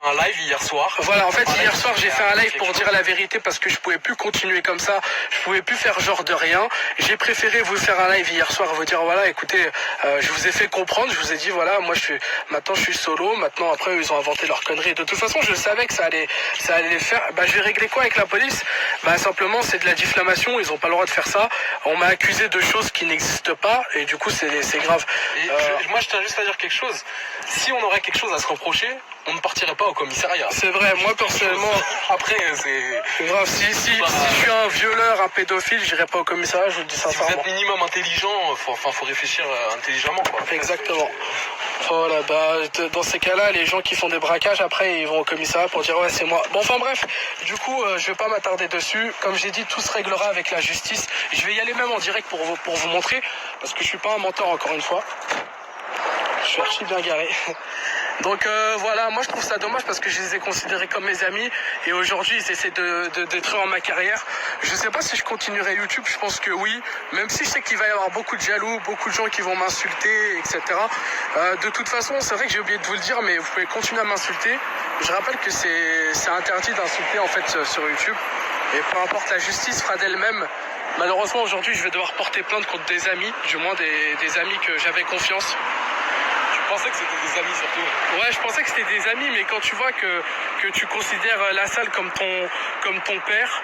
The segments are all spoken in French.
Un live hier soir. Voilà, en fait, hier soir, j'ai fait un live pour dire la vérité parce que je pouvais plus continuer comme ça. Je pouvais plus faire genre de rien. J'ai préféré vous faire un live hier soir, vous dire voilà, écoutez, je vous ai fait comprendre, je vous ai dit voilà, maintenant je suis solo. Maintenant après ils ont inventé leur connerie. De toute façon, je savais que ça allait le faire. Bah, je vais régler quoi avec la police? Bah simplement, c'est de la diffamation. Ils ont pas le droit de faire ça. On m'a accusé de choses qui n'existent pas et du coup c'est grave. Moi, je tiens juste à dire quelque chose. Si on aurait quelque chose à se reprocher, on ne partirait pas au commissariat. C'est vrai, moi personnellement. Après, c'est grave. Si je suis un violeur, un pédophile, j'irai pas au commissariat, je vous le dis sincèrement. Si vous êtes minimum intelligent, faut réfléchir intelligemment, quoi. Exactement. Voilà, bah, dans ces cas-là, les gens qui font des braquages, après, ils vont au commissariat pour dire ouais, c'est moi. Bon, enfin bref, du coup, je vais pas m'attarder dessus. Comme j'ai dit, tout se réglera avec la justice. Je vais y aller même en direct pour vous montrer, parce que je suis pas un menteur encore une fois. Je suis archi bien garé. Donc voilà, moi je trouve ça dommage parce que je les ai considérés comme mes amis et aujourd'hui ils essaient de détruire ma carrière. Je sais pas si je continuerai YouTube, je pense que oui, même si je sais qu'il va y avoir beaucoup de jaloux, beaucoup de gens qui vont m'insulter, etc. De toute façon, c'est vrai que j'ai oublié de vous le dire, mais vous pouvez continuer à m'insulter. Je rappelle que c'est interdit d'insulter en fait sur YouTube et peu importe, la justice fera d'elle-même. Malheureusement aujourd'hui je vais devoir porter plainte contre des amis, du moins des amis que j'avais confiance. Je pensais que c'était des amis surtout. Ouais, je pensais que c'était des amis, mais quand tu vois que tu considères la salle comme ton père,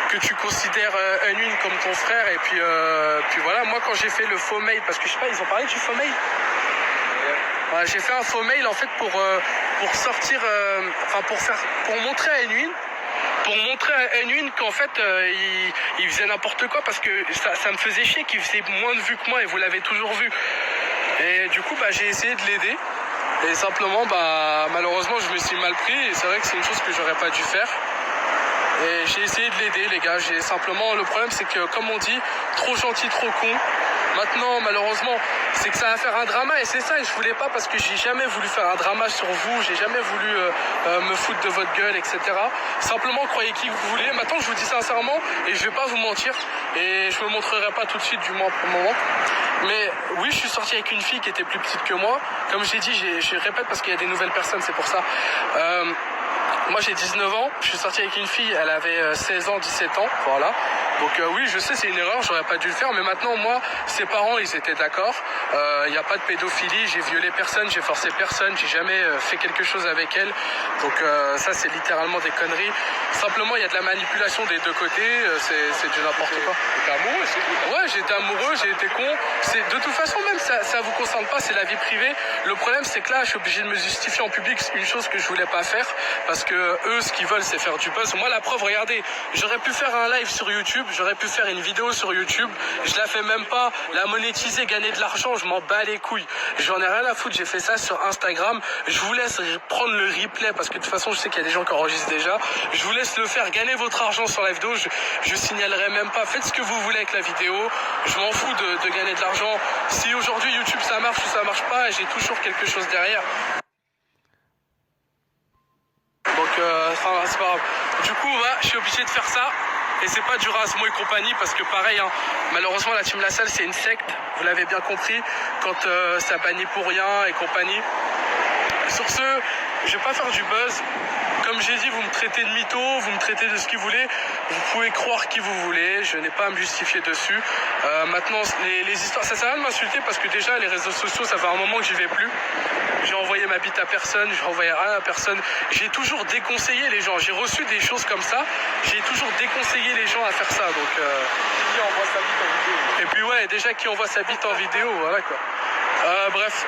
que tu considères Unwin comme ton frère, et puis voilà, moi quand j'ai fait le faux mail, parce que je sais pas, ils ont parlé du faux mail. Ouais, j'ai fait un faux mail en fait pour sortir, pour montrer à Unwin. Pour montrer à Unwin qu'en fait il faisait n'importe quoi parce que ça me faisait chier qu'il faisait moins de vues que moi et vous l'avez toujours vu. Et du coup j'ai essayé de l'aider et simplement malheureusement je me suis mal pris et c'est vrai que c'est une chose que j'aurais pas dû faire. Et j'ai essayé de l'aider les gars, le problème c'est que comme on dit, trop gentil, trop con. Maintenant malheureusement c'est que ça va faire un drama et c'est ça et je voulais pas parce que j'ai jamais voulu faire un drama sur vous, j'ai jamais voulu me foutre de votre gueule, etc. Simplement croyez qui vous voulez. Maintenant je vous dis sincèrement et je vais pas vous mentir et je me montrerai pas tout de suite du moins pour le moment. Mais oui, je suis sorti avec une fille qui était plus petite que moi. Comme j'ai dit, je répète parce qu'il y a des nouvelles personnes, c'est pour ça. Moi j'ai 19 ans, je suis sorti avec une fille, elle avait 16 ans, 17 ans, voilà. Donc oui, je sais, c'est une erreur, j'aurais pas dû le faire, mais maintenant moi, ses parents, ils étaient d'accord. Il n'y a pas de pédophilie, j'ai violé personne, j'ai forcé personne, j'ai jamais fait quelque chose avec elle. Donc ça, c'est littéralement des conneries. Simplement, il y a de la manipulation des deux côtés, c'est du n'importe quoi. T'étais amoureux aussi? Ouais, j'étais amoureux, j'ai été con. De toute façon, même ça vous concerne pas, c'est la vie privée. Le problème, c'est que là, je suis obligé de me justifier en public, c'est une chose que je voulais pas faire, parce que eux, ce qu'ils veulent, c'est faire du buzz. Moi, la preuve, regardez, j'aurais pu faire un live sur YouTube, j'aurais pu faire une vidéo sur YouTube, je la fais même pas, la monétiser, gagner de l'argent, je m'en bats les couilles. J'en ai rien à foutre, j'ai fait ça sur Instagram. Je vous laisse prendre le replay, parce que de toute façon, je sais qu'il y a des gens qui enregistrent déjà. Je vous laisse le faire, gagner votre argent sur la vidéo, je signalerai même pas. Faites ce que vous voulez avec la vidéo, je m'en fous de gagner de l'argent. Si aujourd'hui YouTube ça marche ou ça marche pas, j'ai toujours quelque chose derrière. Donc c'est pas grave. Du coup je suis obligé de faire ça. Et c'est pas du Rasmo et compagnie parce que pareil, hein, malheureusement la Team La Salle c'est une secte, vous l'avez bien compris, quand ça bannit pour rien et compagnie. Sur ce, je vais pas faire du buzz. Comme j'ai dit, vous me traitez de mytho, vous me traitez de ce que vous voulez. Vous pouvez croire qui vous voulez, je n'ai pas à me justifier dessus. Maintenant, les histoires, ça sert à rien de m'insulter parce que déjà, les réseaux sociaux, ça fait un moment que j'y vais plus. J'ai envoyé ma bite à personne, j'ai envoyé rien à personne. J'ai toujours déconseillé les gens. J'ai reçu des choses comme ça. J'ai toujours déconseillé les gens à faire ça. Donc, qui envoie sa bite en vidéo? Et puis ouais, déjà qui envoie sa bite en vidéo, voilà quoi. Bref.